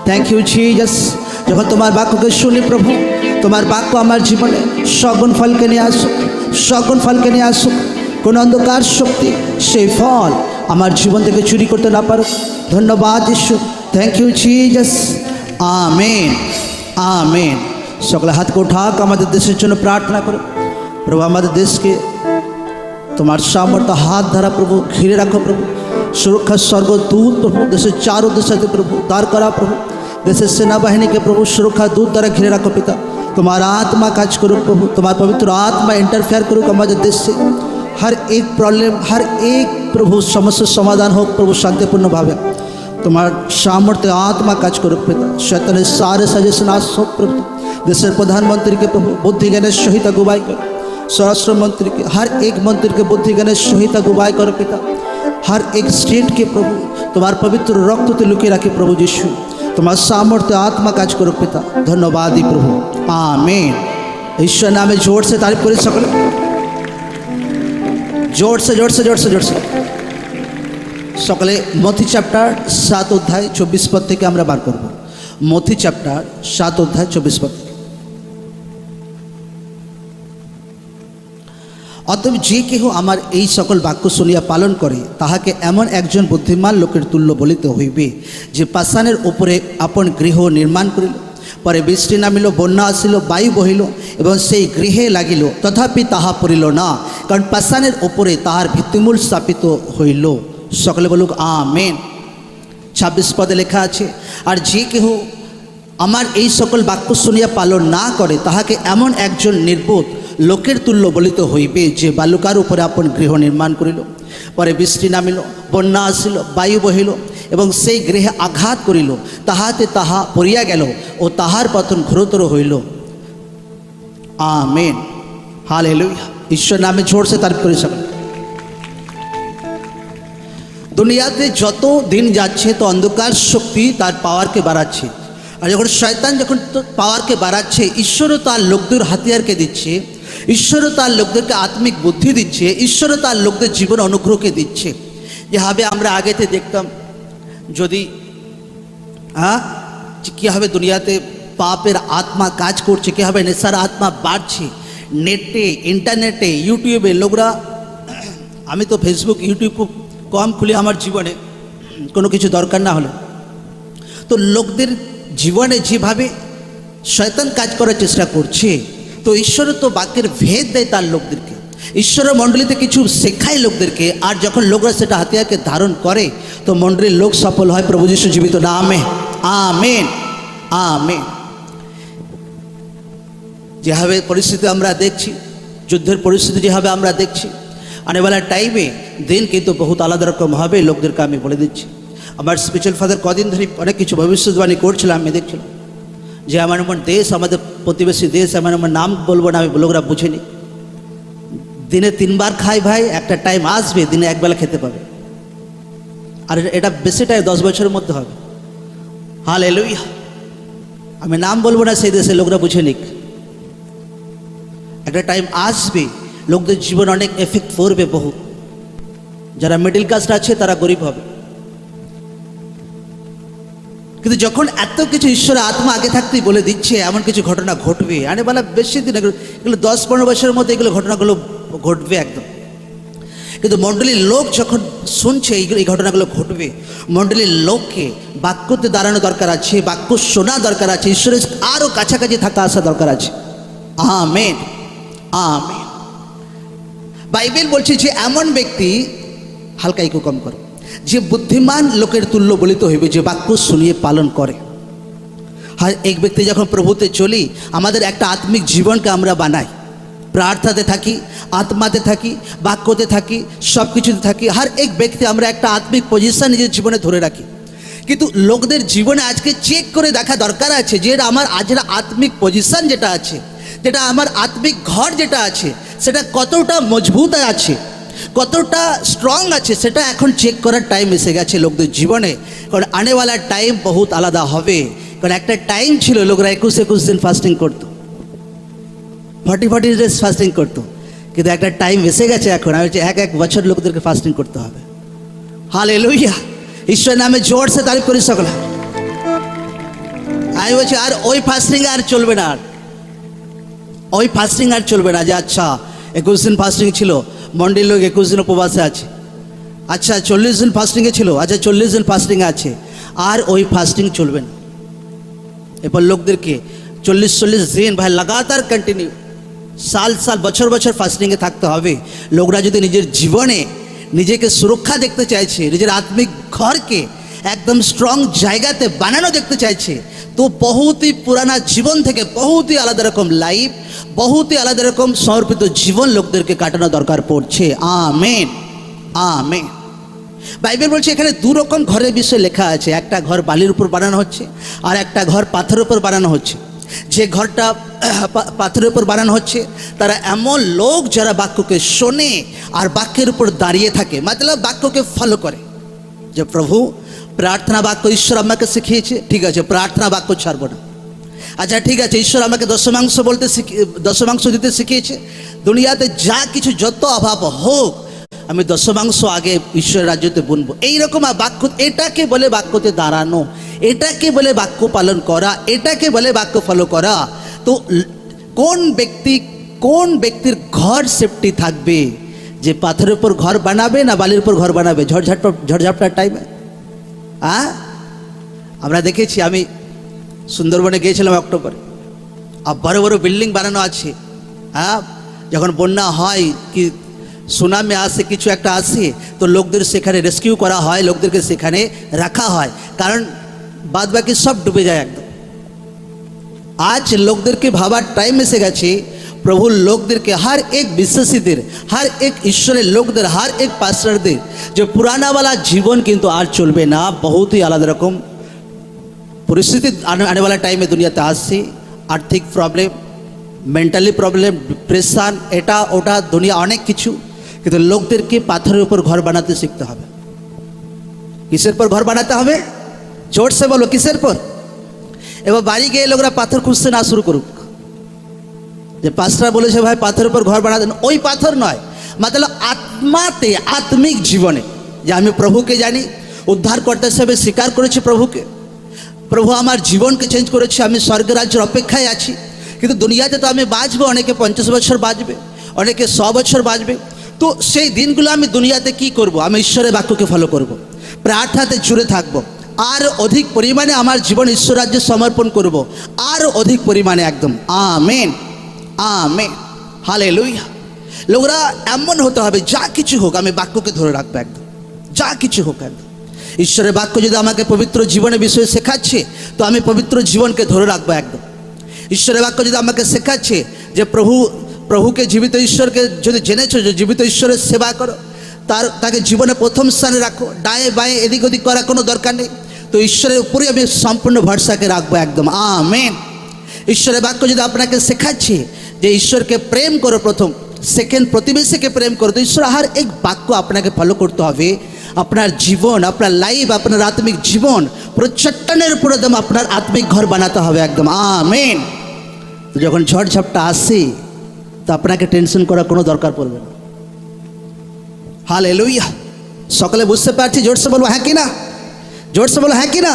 Thank you Jesus. যখন তোমার বাক্যকে শুনি প্রভু, তোমার বাক্য আমার জীবনে সগুণ ফলকে নিয়ে আসুক, সগুণ ফলকে নিয়ে আসুক। কোনো অন্ধকার শক্তি সেই ফল আমার জীবন থেকে চুরি করতে না পারুক। ধন্যবাদ ঈশ্বর, thank you Jesus. Amen, amen. সকলে হাতকে উঠাক, আমাদের দেশের জন্য প্রার্থনা করো। প্রভু আমাদের দেশকে তোমার সামর্থ্য হাত দ্বারা প্রভু ঘিরে রাখো প্রভু। সুরক্ষার স্বর্গদূত প্রভু দেশের চারো দিশাতে প্রভু দাঁড় করা প্রভু। দেশের সেনাবাহিনীকে প্রভু সুরক্ষা দূত দ্বারা ঘিরে রাখো পিতা। তোমার आत्मा কাজ করুক প্রভু, তোমার পবিত্র आत्मा इंटरफेयर করুক আমাদের দেশে। हर एक प्रॉब्लम, हर एक प्रभु समस्या समाधान हो प्रभु शांतिपूर्णभावे। তোমার সামর্থ্যে आत्मा কাজ করুক পিতা। শয়তানের সারে সাজেশন আস হোক প্রভু। দেশের প্রধানমন্ত্রীকে প্রভু বুদ্ধি জ্ঞানের সহিত আগুবাই করো। स्वराष्ट्र मंत्री के हर एक मंत्री के बुद्धि ज्ञान सहित अगुवाई करो पिता। हर एक स्टेट के प्रभु तुम्हार पवित्र रक्त लुकिए रखे प्रभु यीशु। तुम्हार सामर्थ्य आत्मा काज करो पिता। धन्यवाद प्रभु, आमीन। ईश्वर नामे जोर से तारीफ करें सकले, जोर से जोर से जोर से जोर से सकले। मथी चैप्टर 7 अध्याय 24 पद থেকে আমরা বার করব। मथी चैप्टर 7 अध्याय 24 पद। অতএব যে কেহ আমার এই সকল বাক্য শুনিয়া পালন করে তাহাকে এমন একজন বুদ্ধিমান লোকের তুল্য বলিতে হইবে, যে পাষাণের উপরে আপন গৃহ নির্মাণ করিল। পরে বৃষ্টি নামিল, বন্যা আসিল, বায়ু বহিল এবং সেই গৃহে লাগিল, তথাপি তাহা পড়িল না, কারণ পাষাণের উপরে তাহার ভিত্তিমূল স্থাপিত হইল। সকলে বলুক আমেন। 26 পদে লেখা আছে, আর যে কেহ আমার এই সকল বাক্য শুনিয়া পালন না করে তাহাকে এমন একজন নির্বোধ লোকের তুল্য বলিতে হইবে, যে বালুকার উপরে আপন গৃহ নির্মাণ করিল। পরে বৃষ্টি নামিল, বন্যা আসিল, বায়ু বহিল এবং সেই গৃহে আঘাত করিল, তাহাতে তাহা পড়িয়া গেল ও তাহার পতন ঘোরতর হইল। Amen, hallelujah. ঈশ্বর নামে জোর সে তারিফ করে সকলে। দুনিয়াতে যত দিন যাচ্ছে তো অন্ধকার শক্তি তার পাওয়ারকে বাড়াচ্ছে। আর যখন শয়তান যখন পাওয়ারকে বাড়াচ্ছে, ঈশ্বরও তার লোকদের হাতিয়ারকে দিচ্ছে, ঈশ্বরও তার লোকদেরকে আত্মিক বুদ্ধি দিচ্ছে, ঈশ্বরও তার লোকদের জীবন অনুগ্রহকে দিচ্ছে। যেভাবে আমরা আগেতে দেখতাম, যদি কীভাবে দুনিয়াতে পাপের আত্মা কাজ করছে, কীভাবে নেশার আত্মা বাড়ছে, নেটে ইন্টারনেটে ইউটিউবে লোকরা, আমি তো ফেসবুক ইউটিউব খুব কম খুলি আমার জীবনে কোনো কিছু দরকার না হলে, তো লোকদের জীবনে যেভাবে শয়তান কাজ করার চেষ্টা করছে, তো ঈশ্বর তো বাক্যের ভেদ দেয় তার লোকদেরকে, ঈশ্বরের মণ্ডলীতে কিছু শেখায় লোকদেরকে। আর যখন লোকরা সেটা হাতিয়ারকে ধারণ করে তো মণ্ডলীর লোক সফল হয় প্রভু যীশু জীবিত নামে। Amen, amen. যেভাবে পরিস্থিতি আমরা দেখছি, যুদ্ধের পরিস্থিতি যেভাবে আমরা দেখছি, আনেওয়ালা টাইমে দিন কিন্তু বহুত আলাদা রকম হবে, লোকদেরকে আমি বলে দিচ্ছি। আমার স্পিরিচুয়াল ফাদার কদিন ধরে অনেক কিছু ভবিষ্যৎবাণী করছিলাম, আমি দেখছিলাম যে এমন এমন দেশ, আমাদের প্রতিবেশী দেশ, এমন এমন নাম বলবো না, আমি লোকরা বুঝিনি, দিনে 3 বার খাই ভাই, একটা টাইম আসবে দিনে একবেলা খেতে পাবে। আর এটা বেশি টাইম 10 বছরের মধ্যে হবে। হালেলুয়া। আমি নাম বলবো না, সেই দেশে লোকরা বুঝে নিক, একটা টাইম আসবে লোকদের জীবন অনেক এফেক্ট করবে বহু। যারা মিডল ক্লাস আছে তারা গরিব হবে। কিন্তু যখন এত কিছু ঈশ্বরের আত্মা আগে থাকতেই বলে দিচ্ছে এমন কিছু ঘটনা ঘটবে, আনে বলা বেশি দিন, এগুলো 10-15 বছরের মধ্যে এগুলো ঘটনাগুলো ঘটবে একদম। কিন্তু মণ্ডলীর লোক যখন শুনছে এই ঘটনাগুলো ঘটবে, মণ্ডলীর লোককে বাক্যতে দাঁড়ানো দরকার আছে, বাক্য শোনা দরকার আছে, ঈশ্বরের আরও কাছাকাছি থাকা আসা দরকার আছে। Amen, amen. বাইবেল বলছে যে এমন ব্যক্তি, হালকা একটু কম করো, যে বুদ্ধিমান লোকের তুল্য বলিতে হইবে, যে বাক্য শুনিয়ে পালন করে। হ্যাঁ, এক ব্যক্তি যখন প্রভুতে চলি, আমাদের একটা আত্মিক জীবনকে আমরা বানাই, প্রার্থনাতে থাকি, আত্মাতে থাকি, বাক্যতে থাকি, সব কিছুতে থাকি। হর এক ব্যক্তি আমরা একটা আত্মিক পজিশন নিজের জীবনে ধরে রাখি। কিন্তু লোকদের জীবনে আজকে চেক করে দেখা দরকার আছে যে আমার আজরা আত্মিক পজিশন যেটা আছে, যেটা আমার আত্মিক ঘর যেটা আছে, সেটা কতটা মজবুত আছে, কতটা স্ট্রং আছে, সেটা এখন চেক করার টাইম এসে গেছে লোকদের জীবনে। কারণ আনেওয়ালা টাইম বহুত আলাদা হবে। কারণ একটা টাইম ছিল লোকরা 21 দিন ফাস্টিং করতো, 40 ডেজ ফাস্টিং করতো, কিন্তু একটা টাইম এসে গেছে এখন হচ্ছে 1 বছর লোকদেরকে ফাস্টিং করতে হবে। হালেলুয়া। ঈশ্বর নামে জোর সে তারিফ করি সকলে। আমি বলছি আর ওই ফাস্টিং আর চলবে না, আর ওই ফাস্টিং আর চলবে না যে আচ্ছা 21 দিন ফাস্টিং ছিল, মন্ডির লোক 21 দিন উপবাসে আছে, আচ্ছা 40 দিন ফাস্টিংয়ে ছিল, আচ্ছা 40 দিন ফাস্টিংয়ে আছে, আর ওই ফাস্টিং চলবে না। এরপর লোকদেরকে 40 দিন ভাই লাগাতার কন্টিনিউ সাল সাল বছর বছর ফাস্টিংয়ে থাকতে হবে। লোকরা যদি নিজের জীবনে নিজেকে সুরক্ষা দেখতে চাইছে, নিজের আত্মিক ঘরকে একদম স্ট্রং জায়গাতে বানানো দেখতে চাইছে, তো বহুতই পুরানা জীবন থেকে বহুতই আলাদা রকম লাইফ, বহুতই আলাদা রকম সমর্পিত জীবন লোকদেরকে কাটানো দরকার পড়ছে। Amen, amen. বাইবেল বলছে এখানে দু রকম ঘরের বিষয়ে লেখা আছে, একটা ঘর বালির উপর বানানো হচ্ছে আর একটা ঘর পাথরের উপর বানানো হচ্ছে। যে ঘরটা পাথরের উপর বানানো হচ্ছে তারা এমন লোক যারা বাক্যকে শোনে আর বাক্যের উপর দাঁড়িয়ে থাকে, মতলব বাক্যকে ফলো করে। যে প্রভু প্রার্থনা বাক্য ঈশ্বর আমাকে শিখিয়েছে, ঠিক আছে প্রার্থনা বাক্য ছাড়বো না। আচ্ছা ঠিক আছে, ঈশ্বর আমাকে দশমাংশ দিতে শিখিয়েছে, দুনিয়াতে যা কিছু যত অভাব হোক আমি দশমাংশ আগে ঈশ্বরের রাজ্যতে বুনবো। এইরকম বাক্য, এটাকে বলে বাক্যতে দাঁড়ানো, এটাকে বলে বাক্য পালন করা, এটাকে বলে বাক্য ফলো করা। তো কোন ব্যক্তির ঘর সেফটি থাকবে? যে পাথরের উপর ঘর বানাবে না বালির উপর ঘর বানাবে ঝড়ঝাপটার টাইমে? আমরা দেখেছি, আমি সুন্দরবনে গিয়েছিলাম অক্টোবরে, আর বড় বড় বিল্ডিং বানানো আছে। যখন বন্যা হয় কি সুনামি আসে, কিছু একটা আসে, তো লোকদের সেখানে রেস্কিউ করা হয়, লোকদেরকে সেখানে রাখা হয়, কারণ বাদ বাকি সব ডুবে যায় একদম। আজ লোকদেরকে ভাবার টাইম এসে গেছে, প্রভুর লোকদেরকে, হর এক বিশ্বাসীদের, হর এক ঈশ্বরের লোকদের, হর এক পাস্টারদের যে পুরানাওয়ালা জীবন কিন্তু আর চলবে না। বহুত ही আলাদা রকম পরিস্থিতি आने वाला টাইমে দুনিয়াতে আসছে। আর্থিক প্রবলেম, মেন্টালি প্রবলেম, ডিপ্রেশন, এটা ওটা দুনিয়া অনেক কিছু, কিন্তু লোকদেরকে পাথরের উপর ঘর বানাতে শিখতে হবে। কিসের পর ঘর বানাতে হবে? জোর সে বলো, কিসের পর? এবার বাড়ি গিয়ে লোকরা পাথর খুঁজতে না শুরু করুক। যে পাস্টার বলেছে ভাই পাথরের উপর ঘর বানাতে, ওই পাথর নয়, মতলব আত্মাতে, আত্মিক জীবনে যে আমি প্রভুকে জানি, উদ্ধারকর্তা হিসেবে স্বীকার করেছি প্রভুকে, প্রভু আমার জীবনকে চেঞ্জ করেছে, আমি স্বর্গ রাজ্যের অপেক্ষায় আছি। কিন্তু দুনিয়াতে তো আমি বাঁচবো, অনেকে 50 বছর বাঁচবে, অনেকে 100 বছর বাঁচবে। তো সেই দিনগুলো আমি দুনিয়াতে কি করব? আমি ঈশ্বরের বাক্যকে ফলো করব, প্রার্থনাতে জুড়ে থাকবো, আর অধিক পরিমাণে আমার জীবন ঈশ্বর রাজ্যে সমর্পণ করব, আর অধিক পরিমাণে একদম। Amen, amen, hallelujah. লোকরা এমন হতে হবে, যা কিছু হোক আমি বাক্যকে ধরে রাখবো একদম, যা কিছু হোক একদম। ঈশ্বরের বাক্য যদি আমাকে পবিত্র জীবনের বিষয়ে শেখাচ্ছে, তো আমি পবিত্র জীবনকে ধরে রাখবো একদম। ঈশ্বরের বাক্য যদি আমাকে শেখাচ্ছে যে প্রভুকে, জীবিত ঈশ্বরকে যদি জেনেছো, যে জীবিত ঈশ্বরের সেবা করো, তাকে জীবনে প্রথম স্থানে রাখো, ডায়ে বায়ে এদিক ওদিক করার কোনো দরকার নেই, তো ঈশ্বরের উপরেই আমি সম্পূর্ণ ভরসাকে রাখবো একদম। আমেন। ঈশ্বরের বাক্য যদি আপনাকে শেখাচ্ছে যে ঈশ্বরকে প্রেম করো প্রথম, সেকেন্ড প্রতিবেশীকে প্রেম করো, তো ঈশ্বর হর এক বাক্য আপনাকে ফলো করতে হবে। আপনার জীবন, আপনার লাইফ, আপনার আত্মিক জীবন পুরো চট্টানের উপর একদম আপনার আত্মিক ঘর বানাতে হবে একদম। আমেন। তো যখন ঝড় ঝাপটা আসে, তো আপনাকে টেনশন করার কোনো দরকার পড়বে না। হালেলুয়া। সকলে বুঝতে পারছি? জোরসে বলবো হ্যাঁ কি না? জোরসে বলো হ্যাঁ কি না?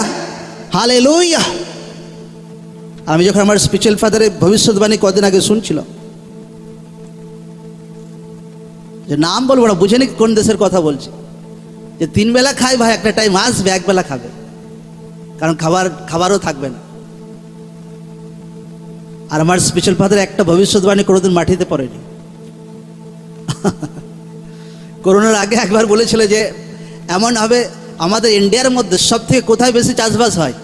হালেলুয়া। আমি যখন আমার স্পিরিচুয়াল ফাদারের ভবিষ্যৎবাণী কদিন আগে শুনছিলাম, যে নাম বলবো না, বুঝেনি কোন দেশের কথা বলছি, যে 3 বেলা খায় ভাই, একটা টাইম আসবে 1 বেলা খাবে, কারণ খাবারও থাকবে না। আর আমার স্পিরিচুয়াল ফাদার একটা ভবিষ্যৎবাণী কোনোদিন মাটিতে পড়েনি। করোনার আগে একবার বলেছিল যে এমন হবে আমাদের ইন্ডিয়ার মধ্যে সব থেকে কোথায় বেশি চাষবাস হয়,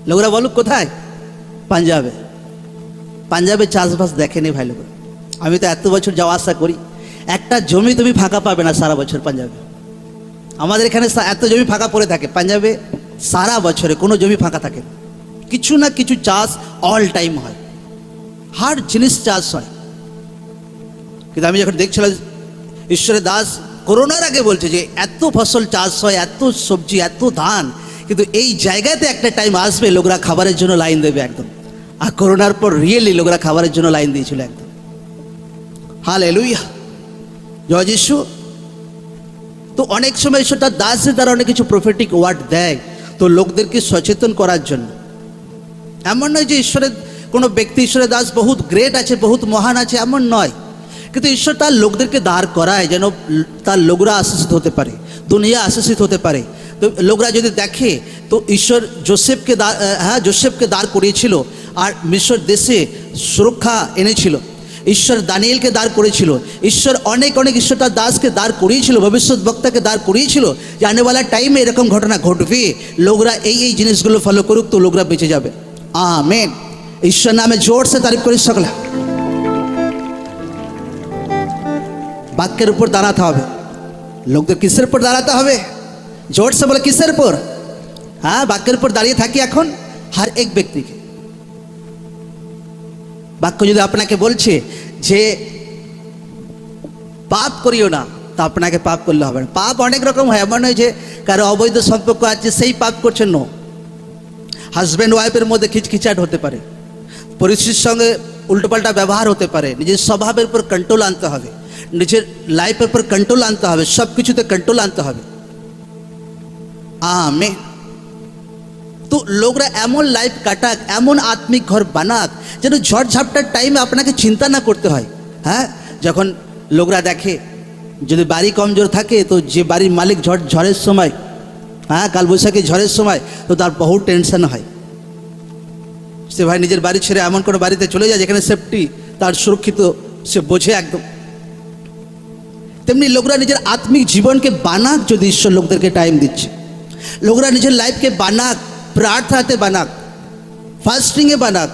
লোকরা বলুক কোথায়? পাঞ্জাবে। পাঞ্জাবে চাষবাস দেখেনি ভাই লোক। আমি তো এত বছর যাওয়া আসা করি, একটা জমি তুমি ফাঁকা পাবে না সারা বছর পাঞ্জাবে। আমাদের এখানে এত জমি ফাঁকা পড়ে থাকে, পাঞ্জাবে সারা বছরে কোনো জমি ফাঁকা থাকে না, কিছু না কিছু চাষ অল টাইম হয়, হার জিনিস চাষ হয়। কিন্তু আমি যখন দেখছিলাম, ঈশ্বরের দাস করোনার আগে বলছে যে এত ফসল চাষ হয়, এত সবজি, এত ধান, কিন্তু এই জায়গাতে একটা টাইম আসবে লোকরা খাবারের জন্য লাইন দেবে একদম। আর করোনার পর রিয়েলি লোকরা খাবারের জন্য লাইন দিয়েছিল একদম। হালেলুয়া, জয় যিশু। তো অনেক সময় ঈশ্বর তার দাসদের দ্বারা অনেক কিছু প্রফেটিক ওয়ার্ড দেয়, তো লোকদেরকে সচেতন করার জন্য। এমন নয় যে ঈশ্বরের কোনো ব্যক্তি ঈশ্বরের দাস বহুত গ্রেট আছে, বহুত মহান আছে, এমন নয়। কিন্তু ঈশ্বর তার লোকদেরকে দাঁড় করায় যেন তার লোকরা আশীষিত হতে পারে, দুনিয়া আশীষিত হতে পারে। তো লোকরা যদি দেখে তো ঈশ্বর যোসেফকে দাঁড় করিয়েছিল আর মিশর দেশে সুরক্ষা এনেছিল। ঈশ্বর দানিয়েলকে দাঁড় করেছিল, ঈশ্বর অনেক ঈশ্বর তার দাসকে দাঁড় করিয়েছিল, ভবিষ্যৎ বক্তাকে দাঁড় করিয়েছিল যে আনেওয়ালা টাইমে এরকম ঘটনা ঘটবে, লোকরা এই জিনিসগুলো ফলো করুক তো লোকরা বেঁচে যাবে। আমেন। ঈশ্বর নামে জোর সে তারিফ করি সকলে। বাক্যের উপর দাঁড়াতে হবে। লোকদের কিসের উপর দাঁড়াতে হবে? জোর সে বলে কিসের উপর? হ্যাঁ, বাক্যের উপর দাঁড়িয়ে থাকি এখন হর এক ব্যক্তিকে। বাক্য যদি আপনাকে বলছে যে পাপ করিও না, তা আপনাকে পাপ করলে হবে না। পাপ অনেক রকম হয়, এমন নয় যে কারো অবৈধ সম্পর্ক আছে সেই পাপ করছেন। নো, হাজব্যান্ড ওয়াইফের মধ্যে খিচখিচাট হতে পারে, পরিস্থিতির সঙ্গে উল্টোপাল্টা ব্যবহার হতে পারে। নিজের স্বভাবের উপর কন্ট্রোল আনতে হবে, নিজের লাইফের উপর কন্ট্রোল আনতে হবে, সব কিছুতে কন্ট্রোল আনতে হবে। আমেন। তো লোকরা এমন লাইফ কাটাক, এমন আত্মিক ঘর বানাক যেন ঝড় ঝাপটার টাইমে আপনাকে চিন্তা না করতে হয়। হ্যাঁ, যখন লোকরা দেখে যদি বাড়ি কমজোর থাকে তো যে বাড়ির মালিক ঝড়ের সময়, হ্যাঁ কালবৈশাখী ঝড়ের সময়, তো তার বহু টেনশন হয়। সে ভাই নিজের বাড়ি ছেড়ে এমন কোনো বাড়িতে চলে যায় যেখানে সেফটি, তার সুরক্ষিত সে বোঝে একদম। তেমনি লোকরা নিজের আত্মিক জীবনকে বানাক, যদি ঈশ্বর লোকদেরকে টাইম দিচ্ছে। লোকরা নিজের লাইফকে বানাক, প্রার্থনাতে বানাক, ফাস্টিংয়ে বানাক,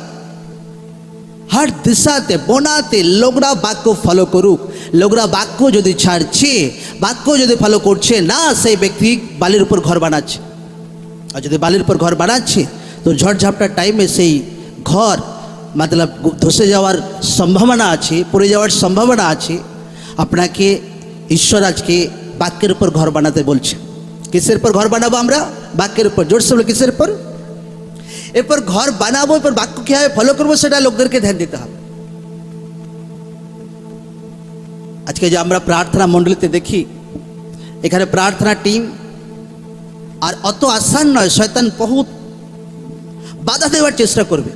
हर दिशाते बनाते लोकरा बाक्य फलो करुक। लोकरा बाक्य यदि छाड़छे, बाक्य यदि फलो करछे ना, सेई व्यक्ति बालिर ऊपर घर बानाच्छे। और यदि बालिर ऊपर घर बानाच्छे तो झड़ झापटार टाइमे सेई घर मतलब धसे जाওয়ার सम्भावना आछे, पड़े जाওয়ার सम्भावना आछे। आपनाके ईश्वर आजके बाक्येर ऊपर घर बानाते बोलछे। किसेर ऊपर घर बानाबो आमरा? बाक्येर ऊपर। जोरसे बोलो किसेर ऊपर? এরপর ঘর বানাবো, এরপর বাক্য কীভাবে ফলো করবো সেটা লোকদেরকে ধ্যান দিতে হবে। আজকে যে আমরা প্রার্থনা মণ্ডলীতে দেখি, এখানে প্রার্থনা টিম আর অত আসান নয়। শয়তান বহুত বাধা দেওয়ার চেষ্টা করবে।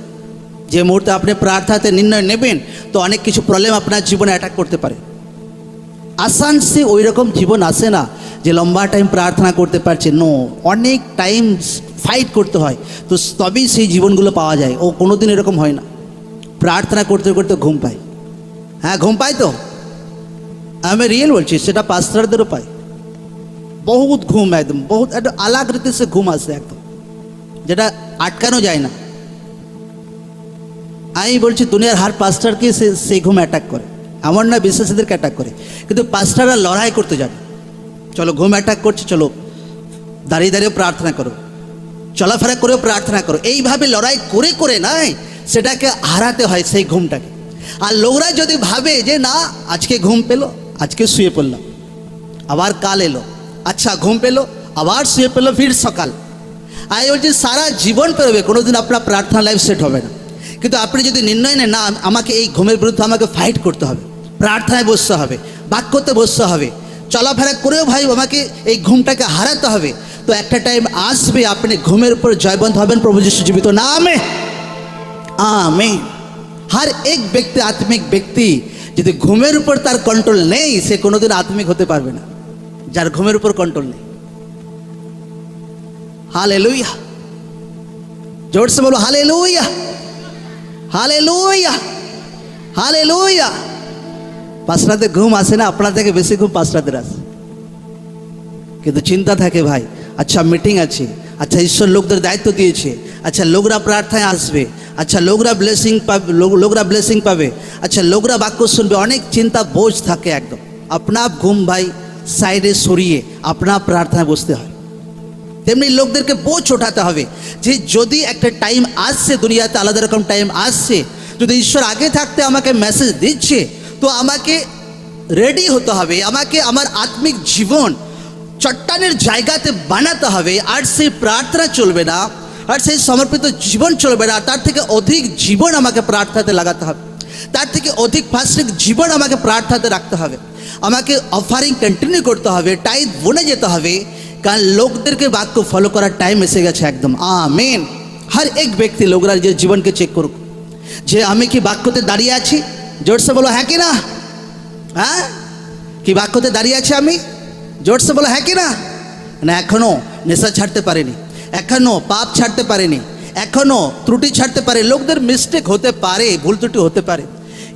যে মুহূর্তে আপনি প্রার্থনাতে নির্ণয় নেবেন তো অনেক কিছু প্রবলেম আপনার জীবনে অ্যাটাক করতে পারে। আসান সে ওই রকম জীবন আসে না যে লম্বা টাইম প্রার্থনা করতে পারছে। নো, অনেক টাইম ফাইট করতে হয়, তো তবেই সেই জীবনগুলো পাওয়া যায়। ও কোনো দিন এরকম হয় না প্রার্থনা করতে করতে ঘুম পায়। হ্যাঁ, ঘুম পায় তো, আমি রিয়েল বলছি, সেটা পাস্টারদেরও পায়। বহুত ঘুম, একদম বহুত একটা আলাগ রীতি সে ঘুম আসে একদম, যেটা আটকানো যায় না। আমি বলছি দুনিয়ার হার পাস্টারকে সেই ঘুম অ্যাটাক করে, এমন না বিশ্বাসীদেরকে অ্যাটাক করে। কিন্তু পাস্টাররা লড়াই করতে জানে। চলো ঘুম অ্যাটাক করছে, চলো দাঁড়িয়ে দাঁড়িয়ে প্রার্থনা করো, চলাফেরা করেও প্রার্থনা করো। এইভাবে লড়াই করে করে নাই সেটাকে হারাতে হয় সেই ঘুমটাকে। আর লোকরা যদি ভাবে যে না আজকে ঘুম পেলো, আজকে শুয়ে পড়লাম, আবার কাল এলো, আচ্ছা ঘুম পেলো, আবার শুয়ে পেলো, ফির সকাল, আমি বলছি সারা জীবন পেরোবে, কোনোদিন আপনার প্রার্থনা লাইফ সেট হবে না। কিন্তু আপনি যদি নির্ণয় নেন না আমাকে এই ঘুমের বিরুদ্ধে আমাকে ফাইট করতে হবে, প্রার্থনায় বসতে হবে, বাক্যতে বসতে হবে, চলাফেরা করেও ভাই আমাকে এই ঘুমটাকে হারাতে হবে, তো একটা টাইম আসবে আপনি ঘুমের উপর জয়বন্ত হবেন প্রভু যিশু জীবিত নামে। আমেন। हर एक व्यक्ति आत्मिक व्यक्ति यदि घुमेर ऊपर तार कंट्रोल नहीं, से कोनोदिन आत्मिक होते पारबे ना, जार घुमेर ऊपर कंट्रोल नहीं। हालेलुया, जोर से बोलो हालेलुया, हालेलुया, हालेलुया। पास्टरদের ঘুম আসে না, আপনার থেকে বেশি ঘুম পাস্টারদের আসে। কিন্তু চিন্তা থাকে ভাই, আচ্ছা মিটিং আছে, আচ্ছা ঈশ্বর লোকদের দায়িত্ব দিয়েছে, আচ্ছা লোকরা প্রার্থনায় আসবে, আচ্ছা লোকরা ব্লেসিং পাবে, লোকরা ব্লেসিং পাবে, আচ্ছা লোকরা বাক্য শুনবে, অনেক চিন্তা বোঝ থাকে একদম। আপনার ঘুম ভাই সাইডে সরিয়ে আপনার প্রার্থনায় বসতে হয়। তেমনি লোকদেরকে বোঝ ওঠাতে হবে যে যদি একটা টাইম আসছে দুনিয়াতে, আলাদা রকম টাইম আসছে, যদি ঈশ্বর আগে থাকতে আমাকে মেসেজ দিচ্ছে তো আমাকে রেডি হতে হবে, আমাকে আমার আত্মিক জীবন চট্টানের জায়গাতে বানাতে হবে। আর সেই প্রার্থনা চলবে না, আর সেই সমর্পিত জীবন চলবে না, তার থেকে অধিক জীবন আমাকে প্রার্থনাতে লাগাতে হবে, তার থেকে অধিক ফাস্টিং জীবন আমাকে প্রার্থনাতে রাখতে হবে, আমাকে অফারিং কন্টিনিউ করতে হবে, টাইম বনে যেতে হবে, কারণ লোকদেরকে বাক্য ফলো করার টাইম এসে গেছে একদম। আমেন, हर एक व्यक्ति लोगरा যে জীবনকে চেক করুক যে আমি কি বাক্যতে দাঁড়িয়ে আছি। জোরসে বলো হ্যাঁ কি না, হ্যাঁ কি বাক্যতে দাঁড়িয়ে আছি আমি? জোরসে বলো হ্যাঁ কি না। না এখনো নেশা ছাড়তে পারেনি, এখনো পাপ ছাড়তে পারেনি, এখনো ত্রুটি ছাড়তে পারে। লোকদের মিস্টেক হতে পারে, ভুল ত্রুটি হতে পারে,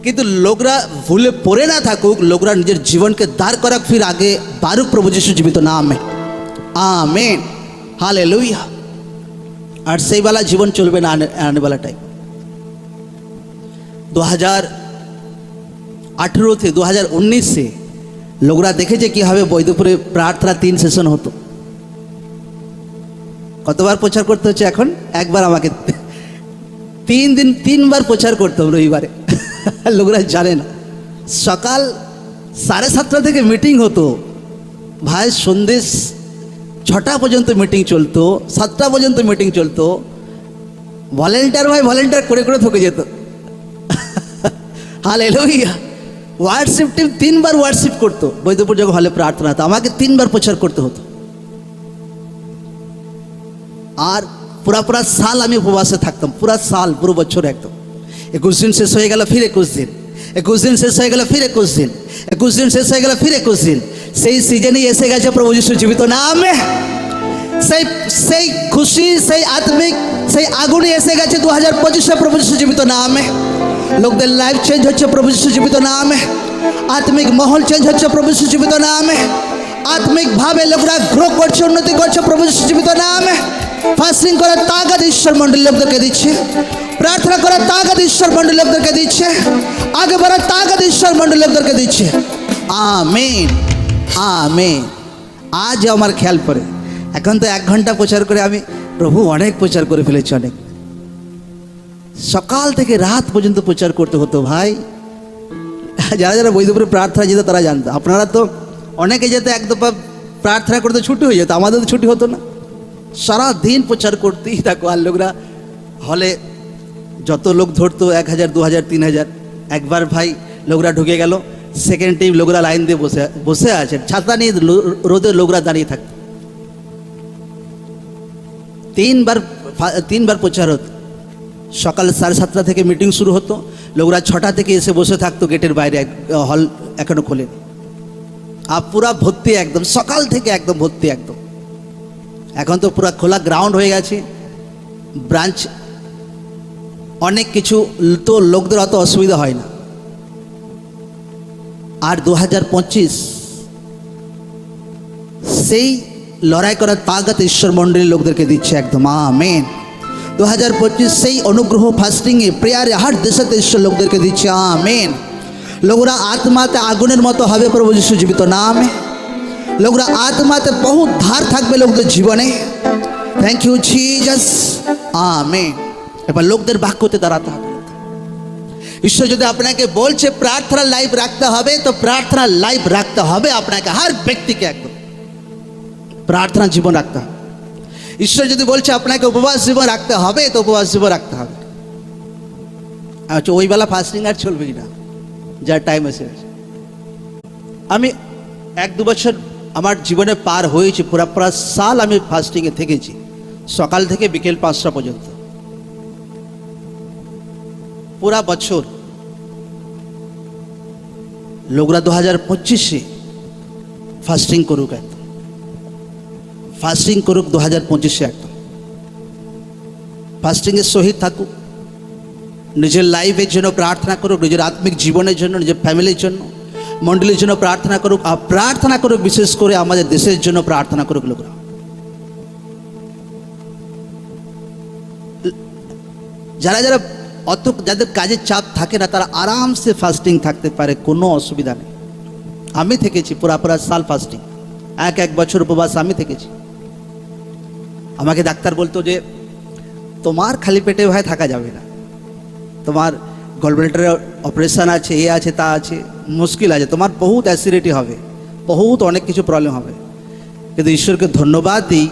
কিন্তু লোকরা ভুলে পড়ে না থাকুক, লোকরা নিজের জীবনকে দাঁড় করাক, ফির আগে বারুক প্রভু যিশু জীবিত নামে। Amen, hallelujah. আর সেই वाला জীবন চলবে না आने वाला टाइम। 2018 থেকে 2019 से লোকরা দেখেছে কীভাবে বৈদ্যপুরে প্রার্থনা 3 সেশন হতো। কতবার প্রচার করতে হচ্ছে এখন? একবার আমাকে 3 বার প্রচার করতে হবে রবিবারে। লোকরা জানে না। সকাল 7:30 থেকে মিটিং হতো ভাই, সন্ধ্যে 6টা পর্যন্ত মিটিং চলতো, 7টা পর্যন্ত মিটিং চলতো। ভলেন্টিয়ার ভাই ভলেন্টিয়ার করে করে থকে যেত। হালেলুয়া। ওয়ার্শিপ টিম 3 বার ওয়ার্শিপ করতো বৈদ্যপুর যখন হলে প্রার্থনা হতো, আমাকে 3 বার প্রচার করতে হতো। আর পুরা সাল আমি উপবাসে থাকতাম, পুরা সাল, পুরো বছর একদম। 21 দিন শেষ হয়ে গেল, ফির 21 দিন, 21 দিন শেষ হয়ে গেল, ফির 21 দিন, 21 দিন শেষ হয়ে গেল, ফির 21 দিন। সেই সিজনই এসে গেছে প্রভু যিশু জীবিত নামে। সেই খুশি, সেই আত্মিক, সেই আগুনে এসে গেছে 2025 প্রভু যিশু জীবিত নামে। লোকদের লাইফ চেঞ্জ হচ্ছে প্রভু যিশু জীবিত নামে। আত্মিক মহল চেঞ্জ হচ্ছে প্রভু যিশু জীবিত নামে। আত্মিকভাবে লোকরা গ্রো করছে, উন্নতি করছে প্রভু যিশু জীবিত নামে। ফাস্টিং করার তাগাদ ঈশ্বর মণ্ডলী লোকদেরকে দিচ্ছে, প্রার্থনা করার তাগাদ ঈশ্বর মণ্ডলী লোকদেরকে দিচ্ছে, আগে বাড়ার তাগাদ ঈশ্বর মণ্ডলী লোকদেরকে দিচ্ছে। Amen, amen. আজ আমার খেয়াল পড়ে, এখন তো 1 ঘন্টা প্রচার করে আমি প্রভু অনেক প্রচার করে ফেলেছি, অনেক। সকাল থেকে রাত পর্যন্ত প্রচার করতে হতো ভাই। যারা যারা বৈদ্যপুরে প্রার্থনা যেত তারা জানতো। আপনারা তো অনেকে যেত, এক দফা প্রার্থনা করতে ছুটি হয়ে যেত, আমাদের তো ছুটি হতো না। সারা দিন প্রচার করতেই থাকো। আর লোকরা হলে যত লোক ধরতো 1000, 2000, 3000। একবার ভাই লোকরা ঢুকে গেল, সেকেন্ড টিম লোকরা লাইন দিয়ে বসে আছে, ছাতা নিয়ে রোদে লোকরা দাঁড়িয়ে থাকতো। 3 বার প্রচার হতো। সকাল 7:30 থেকে মিটিং শুরু হতো, লোকরা 6টা থেকে এসে বসে থাকতো গেটের বাইরে, হল এখনো খোলেনি। আর পুরা ভর্তি একদম, সকাল থেকে একদম ভর্তি একদম। এখন তো পুরা খোলা গ্রাউন্ড হয়ে গেছে, ব্রাঞ্চ, অনেক কিছু, তো লোকদের অত অসুবিধা হয় না। আর 2025 সেই লড়াই করার তাগাত ঈশ্বর মণ্ডলীর লোকদেরকে দিচ্ছে একদম। আমেন। 2025 সেই অনুগ্রহ, ফাস্টিংয়ে, প্রেয়ারে, হার দেশাতে ঈশ্বর লোকদেরকে দিচ্ছে। আমেন। লোকরা আত্মাতে আগুনের মতো হবে প্রভু যিশু জীবিত নামে। লোকরা আত্মাতে বহু ধার থাকবে লোকদের জীবনে। Thank you Jesus. আমেন। এবার লোকদের বাক্যতে দাঁড়াতে হবে। ঈশ্বর যদি আপনাকে বলছে প্রার্থনা লাইভ রাখতে হবে, তো প্রার্থনা লাইভ রাখতে হবে আপনাকে, হার ব্যক্তিকে একদম প্রার্থনা জীবন রাখতে হবে। ঈশ্বর যদি বলছে আপনাকে উপবাস জীবন রাখতে হবে, তো উপবাস জীবন রাখতে হবে। আচ্ছা, ওই বেলা ফাস্টিং আর চলবেই না, যার টাইম এসে গেছে। আমি 1-2 বছর আমার জীবনে পার হয়েছে, পুরা সাল আমি ফাস্টিংয়ে থেকেছি, সকাল থেকে বিকেল 5টা পর্যন্ত, পুরা বছর। লোকরা 2025 ফাস্টিং করুক, একদম ফাস্টিং করুক 2025 একদম ফাস্টিংয়ের সহিত থাকুক। নিজের লাইফের জন্য প্রার্থনা করুক, নিজের আত্মিক জীবনের জন্য, নিজের ফ্যামিলির জন্য, মণ্ডলীর জন্য প্রার্থনা করুক। আর প্রার্থনা করুক বিশেষ করে আমাদের দেশের জন্য প্রার্থনা করুক। লোকরা যারা যারা অত যাদের কাজের চাপ থাকে না, তারা আরামসে ফাস্টিং থাকতে পারে, কোনো অসুবিধা নেই। আমি থেকেছি পুরা সাল ফাস্টিং, 1 বছর উপবাস আমি থেকেছি। আমাকে ডাক্তার বলতো যে তোমার খালি পেটে ভাই থাকা যাবে না, তোমার গলব্লাডারের অপারেশন আছে, এ আছে, তা আছে, মুশকিল আছে, তোমার বহুত অ্যাসিডিটি হবে, বহুত অনেক কিছু প্রবলেম হবে। কিন্তু ঈশ্বরকে ধন্যবাদ দিই,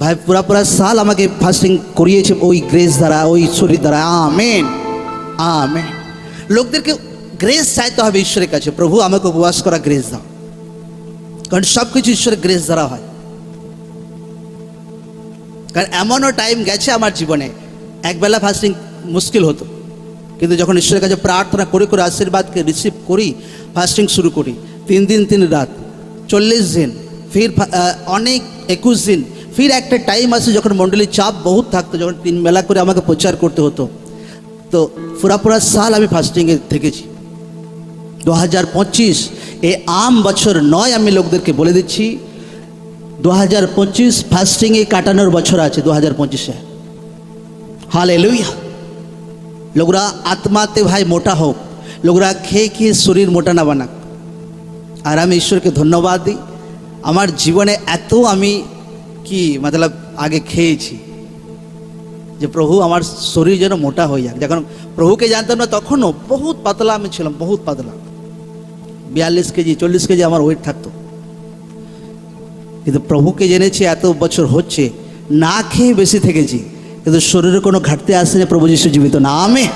ভাই পুরা সাল আমাকে ফাস্টিং করিয়েছে ওই গ্রেস দ্বারা, ওই ঈশ্বরের দ্বারা। Amen, amen. লোকদেরকে গ্রেস চাইতে হবে ঈশ্বরের কাছে, প্রভু আমাকে উপবাস করা গ্রেস দাও, কারণ সব কিছু ঈশ্বরের গ্রেস দ্বারা হয়। কারণ এমনও টাইম গেছে আমার জীবনে একবেলা ফাস্টিং মুশকিল হতো, কিন্তু যখন ঈশ্বরের কাছে প্রার্থনা করে করে আশীর্বাদকে রিসিভ করি, ফাস্টিং শুরু করি 3 দিন 3 রাত 40 দিন, ফির অনেক 21 দিন, ফির একটা টাইম আসে যখন মণ্ডলীর চাপ বহুত থাকতো, যখন 3 বেলা করে আমাকে প্রচার করতে হতো। তো পুরা সাল আমি ফাস্টিংয়ে থেকেছি। 2025 এ আম বছর নয়, আমি লোকদেরকে বলে দিচ্ছি 2025 ফাস্টিংয়ে কাটানোর বছর আছে 2025-এ। হালেলুয়া। লোকরা আত্মাতে ভাই মোটা হোক, লোকরা খেয়ে খেয়ে শরীর মোটা না বানাক। আর আমি ঈশ্বরকে ধন্যবাদ দিই, আমার জীবনে এত আমি কি মতলব আগে খেয়েছি যে প্রভু আমার শরীর যেন মোটা হয়ে যাক। যখন প্রভুকে জানতাম না তখনও বহুত পাতলা আমি ছিলাম, বহুত পাতলা, 42 কেজি 40 কেজি আমার ওয়েট থাকতো। কিন্তু প্রভুকে জেনেছি এত বছর হচ্ছে, না খেয়ে বেশি থেকেছি, কিন্তু শরীরে কোনো ঘাটতি আসেনি। প্রভু যিশু জীবিত না, আমেন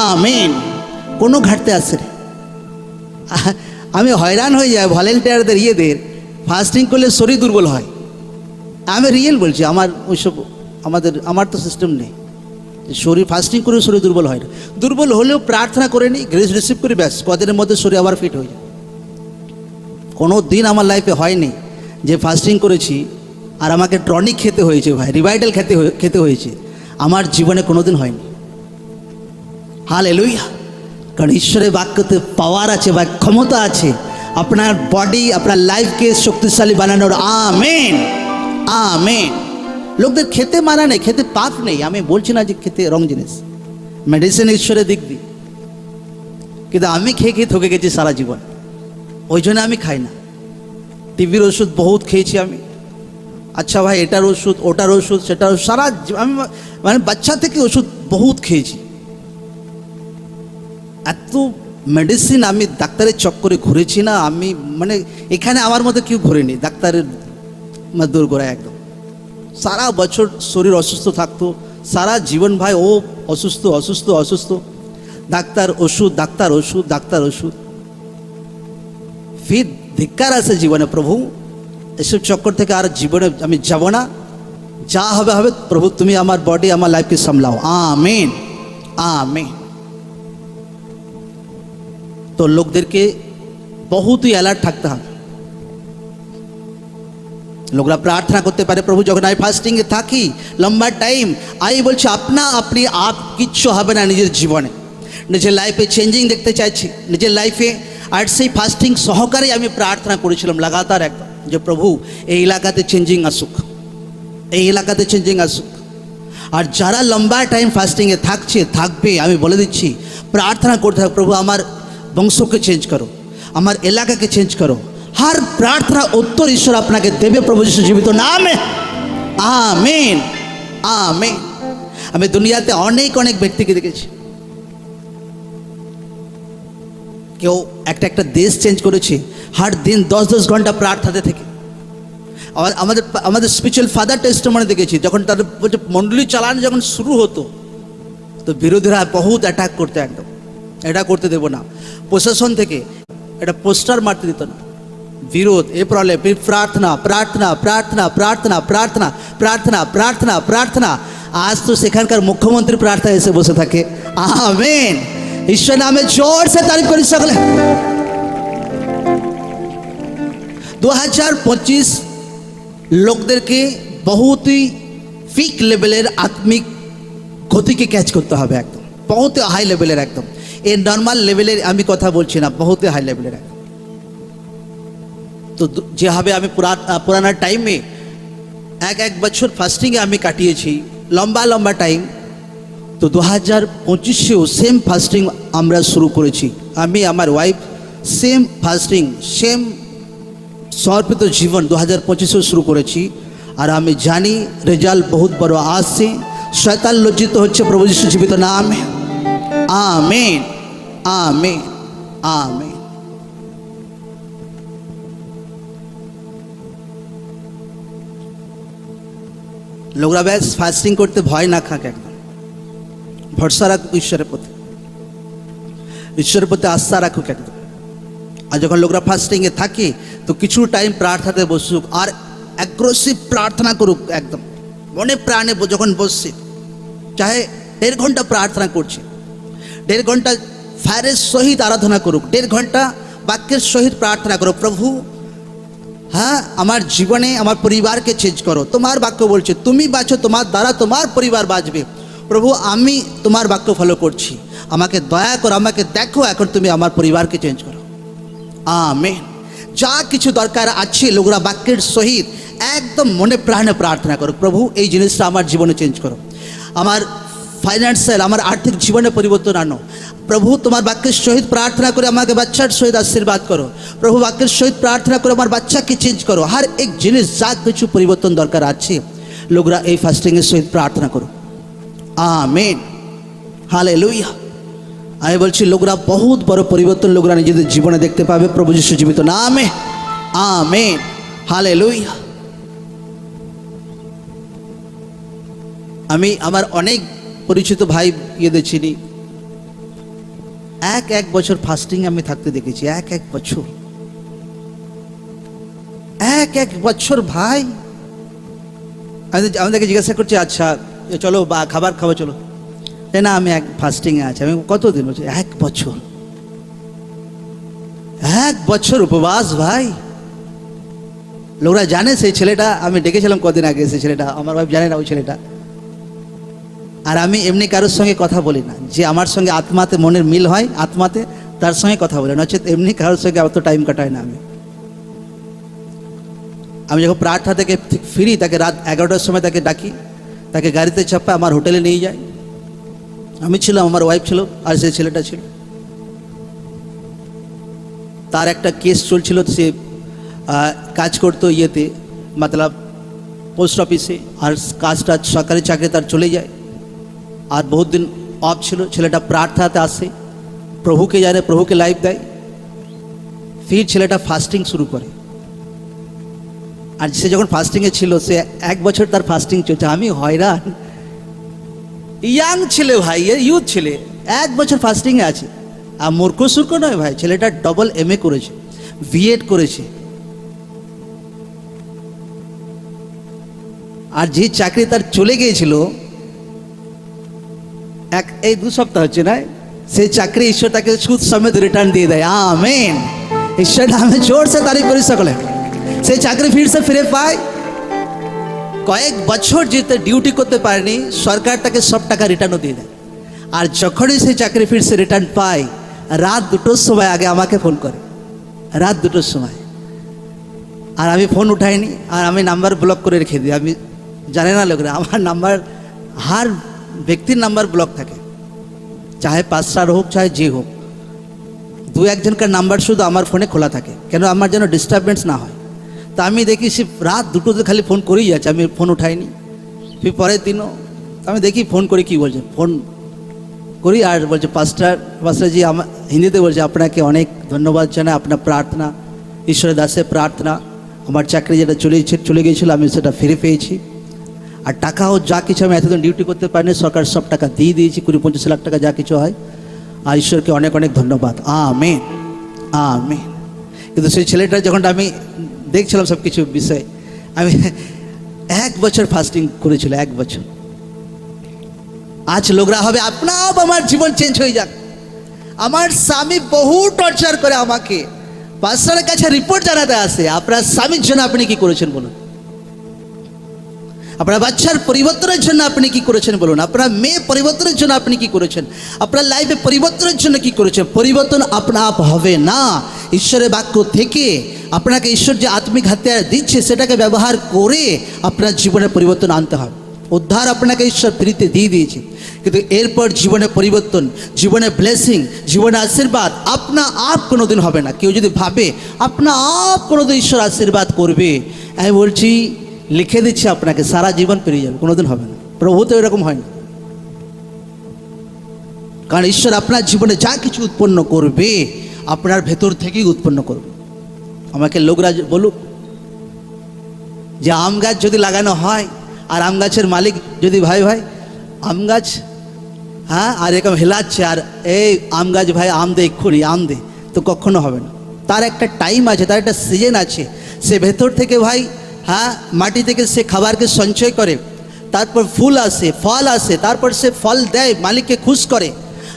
আমেন, কোনো ঘাটতি আসেনি। আমি হয়রান হয়ে যাই ভলেন্টিয়ারদের ইয়েদের, ফাস্টিং করলে শরীর দুর্বল হয়। আমি রিয়েল বলছি, আমার ওইসব আমার তো সিস্টেম নেই। শরীর ফাস্টিং করে শরীর দুর্বল হয় না, দুর্বল হলেও প্রার্থনা করে নিই, গ্রেস রিসিভ করি, ব্যাস কদিনের মধ্যে শরীর আবার ফিট হয়ে যায়। কোনো দিন আমার লাইফে হয়নি যে ফাস্টিং করেছি আর আমাকে টনিক খেতে হয়েছে, ভাই রিভাইটাল খেতে হয়েছে, আমার জীবনে কোনো দিন হয়নি। হালেলুয়া। কারণ ঈশ্বরের বাক্যতে পাওয়ার আছে বা ক্ষমতা আছে আপনার বডি, আপনার লাইফকে শক্তিশালী বানানোর। Amen amen. লোকদের খেতে মানা নেই, খেতে পাপ নেই, আমি বলছি না যে খেতে রং জিনিস, মেডিসিন ঈশ্বরের দিক দিই, কিন্তু আমি খেয়ে খেয়ে থকে গেছি সারা জীবন, ওই জন্য আমি খাই না। টিভির ওষুধ বহুত খেয়েছি আমি, আচ্ছা ভাই এটার ওষুধ ওটার ওষুধ সেটার ওষুধ, সারা আমি মানে বাচ্চা থেকে ওষুধ বহুত খেয়েছি। এত মেডিসিন আমি ডাক্তারের চক্করে ঘুরেছি না, আমি মানে এখানে আমার মধ্যে কেউ ঘুরেনি ডাক্তারের দূর করে একদম। সারা বছর শরীর অসুস্থ থাকতো, সারা জীবন ভাই ও অসুস্থ অসুস্থ অসুস্থ, ডাক্তার ওষুধ ডাক্তার ওষুধ ডাক্তার ওষুধ। ফির ধিক্কার আছে জীবনে, প্রভু এসব চক্কর থেকে আর জীবনে আমি যাব না, যা হবে হবে, প্রভু তুমি আমার বডি আমার লাইফকে সামলাও। Amen amen. তো লোকদেরকে বহুতই অ্যালার্ট থাকতে হবে। লোকরা প্রার্থনা করতে পারে, প্রভু যখন আমি ফাস্টিংয়ে থাকি লম্বা টাইম, আমি বলছি আপনি আপ কিচ্ছু হবে না নিজের জীবনে, নিজের লাইফে চেঞ্জিং দেখতে চাইছি নিজের লাইফে। আর সেই ফাস্টিং সহকারে আমি প্রার্থনা করেছিলাম লাগাতার একদম, যে প্রভু এই এলাকাতে চেঞ্জিং আসুক, এই এলাকাতে চেঞ্জিং আসুক। আর যারা লম্বা টাইম ফাস্টিংয়ে থাকবে, আমি বলে দিচ্ছি প্রার্থনা করতে হবে, প্রভু আমার বংশকে চেঞ্জ করো, আমার এলাকাকে চেঞ্জ করো। हर प्रार्थना उत्तर ईश्वर আপনাকে দেবে প্রভু যিশু জীবিত নামে। Amen amen. আমি দুনিয়াতে অনেক অনেক ব্যক্তিকে দেখেছি, কেউ একটা দেশ চেঞ্জ করেছে, हर दिन 10-10 ঘন্টা প্রার্থনাতে থেকে। আমাদের স্পিরিচুয়াল ফাদার টেস্টিমনি দেখেছি, যখন তার মণ্ডলী চালানো যখন শুরু হতো, তো বিরোধীরা বহুত অ্যাটাক করতে, একদম এটা করতে দেব না, প্রশাসন থেকে এটা পোস্টার মারতে দিত না, বিরোধ এ প্রবলেম, প্রার্থনা প্রার্থনা প্রার্থনা প্রার্থনা প্রার্থনা প্রার্থনা প্রার্থনা প্রার্থনা। আজ তো সেখানকার মুখ্যমন্ত্রী প্রার্থনা এসে বসে থাকে। আমেন। ঈশ্বর নামে জোর সে তারিফ করি সকলে। 2025 লোকদেরকে বহুতই পিক লেভেলের আত্মিক গতিকে ক্যাচ করতে হবে, একদম বহুত হাই লেভেলের, একদম এই নর্মাল লেভেলের আমি কথা বলছি না, বহুত হাই লেভেলের। তো যেভাবে আমি পুরানা টাইমে এক বছর ফাস্টিংয়ে আমি কাটিয়েছি, লম্বা লম্বা টাইম, তো 2025-এও সেম ফাস্টিং আমরা শুরু করেছি। আমি আমার ওয়াইফ সেম ফাস্টিং, সেম সমর্পিত জীবন 2025-এও শুরু করেছি। আর আমি জানি রেজাল্ট বহুত বড় আসছে, শয়তান লজ্জিত হচ্ছে প্রভু যিশু জীবিত নামে। Amen amen amen. লোকরা ব্যাস ফাস্টিং করতে ভয় না খাক, একদম ভরসা রাখুক ঈশ্বরের প্রতি, ঈশ্বরের প্রতি আস্থা রাখুক একদম। আর যখন লোকরা ফাস্টিংয়ে থাকে তো কিছু টাইম প্রার্থনাতে বসুক আর অ্যাগ্রেসিভ প্রার্থনা করুক একদম। মনে প্রাণে যখন বসছি, চাহে 1.5 ঘন্টা প্রার্থনা করছি, 1.5 ঘন্টা ফায়ারের সহিত আরাধনা করুক, 1.5 ঘন্টা বাক্যের সহিত প্রার্থনা করো, প্রভু হ্যাঁ আমার জীবনে আমার পরিবারকে চেঞ্জ করো। তোমার বাক্য বলছে তুমি বাঁচো, তোমার দ্বারা তোমার পরিবার বাঁচবে। প্রভু আমি তোমার বাক্য ফলো করছি, আমাকে দয়া করো, আমাকে দেখো, এখন তুমি আমার পরিবারকে চেঞ্জ করো। আমেন। যা কিছু দরকার আছে লোকরা বাক্যের সহিত একদম মনে প্রাণে প্রার্থনা করো, প্রভু এই জিনিসটা আমার জীবনে চেঞ্জ করো, আমার ফাইন্যান্সিয়াল আমার আর্থিক জীবনে পরিবর্তন আনো। প্রভু তোমার বাক্যের সহিত প্রার্থনা করে আমাকে বাচ্চার সহিত আশীর্বাদ করো। প্রভু বাক্যের সহিত প্রার্থনা করে আমার বাচ্চাকে চেঞ্জ করো। হর এক জিনিস যা কিছু পরিবর্তন দরকার আছে লোকরা এই ফাস্টিংয়ের সহিত প্রার্থনা করো। Amen, hallelujah. আমি বলছি লোকরা বহুত বড় পরিবর্তন লোকরা নিজেদের জীবনে দেখতে পাবে প্রভু যিশু জীবিত নামে। Amen, hallelujah. আমি আমার অনেক পরিচিত ভাই ইয়েদের চিনি, এক বছর ফাস্টিং আমি থাকতে দেখেছি, এক বছর, এক বছর ভাই। আমাদেরকে জিজ্ঞাসা করছে আচ্ছা চলো বা খাবার খাবো চলো, না আমি ফাস্টিংয়ে আছি। আমি কতদিন বলছি 1 বছর, 1 বছর উপবাস ভাই। লোকরা জানে সেই ছেলেটা, আমি ডেকেছিলাম কদিন আগে, সেই ছেলেটা আমার ভাই জানে না ওই ছেলেটা। আর আমি এমনি কারোর সঙ্গে কথা বলি না, যে আমার সঙ্গে আত্মাতে মনের মিল হয় আত্মাতে তার সঙ্গে কথা বলি, নচেত এমনি কারোর সঙ্গে অত টাইম কাটায় না। আমি যখন প্রার্থনা থেকে ফিরি তাকে রাত 11টার সময় তাকে ডাকি, তাকে গাড়িতে চাপা আমার হোটেলে নিয়ে যায়। আমি ছিলাম, আমার ওয়াইফ ছিল, আর সেই ছেলেটা ছিল। তার একটা কেস চলছিল, সে কাজ করতো ইয়েতে মতলব পোস্ট অফিসে, আর কাজটা সরকারি চাকরি তার চলে যায়, আর বহুত দিন অফ ছিল। ছেলেটা প্রার্থনাতে আসে, প্রভুকে জানে, প্রভুকে লাইফ দেয়। ফির ছেলেটা ফাস্টিং শুরু করে, আর সে যখন ফাস্টিংয়ে ছিল সে 1 বছর তার ফাস্টিং চলছে। আমি হয়রান, ইয়াং ছেলে ভাই, ইউথ ছেলে 1 বছর ফাস্টিংয়ে আছে। আর মূর্খ সুর্খ নয় ভাই, ছেলেটা ডবল MA করেছে, বিএড করেছে। আর যে চাকরি তার চলে গিয়েছিল এই 2 সপ্তাহ হচ্ছে না, সেই চাকরি ঈশ্বর তাকে সুদ সমেত রিটার্ন দিয়ে দেয়। আমেন, ঈশ্বর নামে জোর সে তারিফ করি সকলে। সেই চাকরি ফিরে পায়। কয়েক বছর যেতে ডিউটি করতে পারেনি, সরকার তাকে সব টাকা রিটার্নও দিয়ে দেয়। আর যখনই সেই চাকরি ফিরছে রিটার্ন পায়, রাত 2টোর সময় আগে আমাকে ফোন করে, রাত 2টোর সময়। আর আমি ফোন উঠাইনি, আর আমি নাম্বার ব্লক করে রেখে দিই। আমি জানে না লোকরা আমার নাম্বার, হার ব্যক্তির নাম্বার ব্লক থাকে, চাহে 5 স্টার হোক চাহে যে হোক, 2-1 জনকার নাম্বার শুধু আমার ফোনে খোলা থাকে, কেন আমার যেন ডিস্টারবেন্স না হয়। তা আমি দেখি সে রাত 2টোতে খালি ফোন করেই যাচ্ছে, আমি ফোন উঠাইনি। ফির পরের দিনও আমি দেখি ফোন করে কি বলছে, ফোন করি আর বলছে পাস্টারজি আমার হিন্দিতে বলছে আপনাকে অনেক ধন্যবাদ জানাই, আপনার প্রার্থনা, ঈশ্বরের দাসের প্রার্থনা, আমার চাকরি যেটা চলে গিয়েছিল আমি সেটা ফিরে পেয়েছি। আর টাকাও যা কিছু আমি এতদিন ডিউটি করতে পারিনি, সরকার সব টাকা দিয়ে দিয়েছি, 20-25 লাখ টাকা যা কিছু হয়। আর ঈশ্বরকে অনেক অনেক ধন্যবাদ। Amen, amen. কিন্তু সেই ছেলেটা যখন আমি দেখছিলাম সব কিছু বিষয়, আমি 1 বছর ফাস্টিং করেছিল, 1 বছর। আজ লোকরা হবে আপনা আপ আমার জীবন চেঞ্জ হয়ে যাক। আমার স্বামী বহু টর্চার করে আমাকে, পাস্টারের কাছে রিপোর্ট জানাতে আসে, আপনার স্বামীর জন্য আপনি কি করেছেন বলুন, আপনার বাচ্চার পরিবর্তনের জন্য আপনি কি করেছেন বলুন, আপনার মেয়ে পরিবর্তনের জন্য আপনি কি করেছেন, আপনার লাইফে পরিবর্তনের জন্য কি করেছেন। পরিবর্তন আপনা আপ হবে না, ঈশ্বরের বাক্য থেকে আপনাকে ঈশ্বর যে আত্মিক হাতিয়ার দিচ্ছে সেটাকে ব্যবহার করে আপনার জীবনে পরিবর্তন আনতে হবে। উদ্ধার আপনাকে ঈশ্বর ফ্রিতে দিয়ে দিয়েছে, কিন্তু এরপর জীবনে পরিবর্তন, জীবনে ব্লেসিং, জীবনে আশীর্বাদ আপনা আপ কোনোদিন হবে না। কেউ যদি ভাবে আপনা আপ কোনোদিন ঈশ্বর আশীর্বাদ করবে, আমি বলছি লিখে দিচ্ছি আপনাকে সারা জীবন পেরিয়ে যাবে, কোনোদিন হবে না। প্রভু তো এরকম হয় না, কারণ ঈশ্বর আপনার জীবনে যা কিছু উৎপন্ন করবে আপনার ভেতর থেকেই উৎপন্ন করবে। আমাকে লোকরা বলুক যে আম গাছ যদি লাগানো হয় আর আম গাছের মালিক যদি ভাই আম গাছ হ্যাঁ আর এরকম হেলাচ্ছে আর এই আম গাছ ভাই আম দে এক্ষুনি আম দে, তো কখনো হবে না। তার একটা টাইম আছে, তার একটা সিজন আছে। সে ভেতর থেকে ভাই হ্যাঁ মাটি থেকে সে খাবারকে সঞ্চয় করে, তারপর ফুল আসে, ফল আসে, তারপর সে ফল দেয়, মালিককে খুশ করে।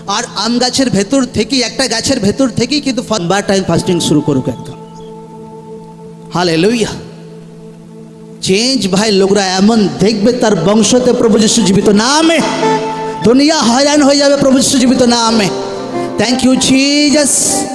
আর আম গাছের ভেতর থেকেই, একটা গাছের ভেতর থেকেই কিন্তু বার টাইম ফাস্টিং শুরু করুক একদম। হালেলুয়া। চেঞ্জ ভাই, লোকরা এমন দেখবে তার বংশতে প্রভু যিশু জীবিত নামে, দুনিয়া হয়রান হয়ে যাবে প্রভু যিশু জীবিত নামে। Thank you Jesus.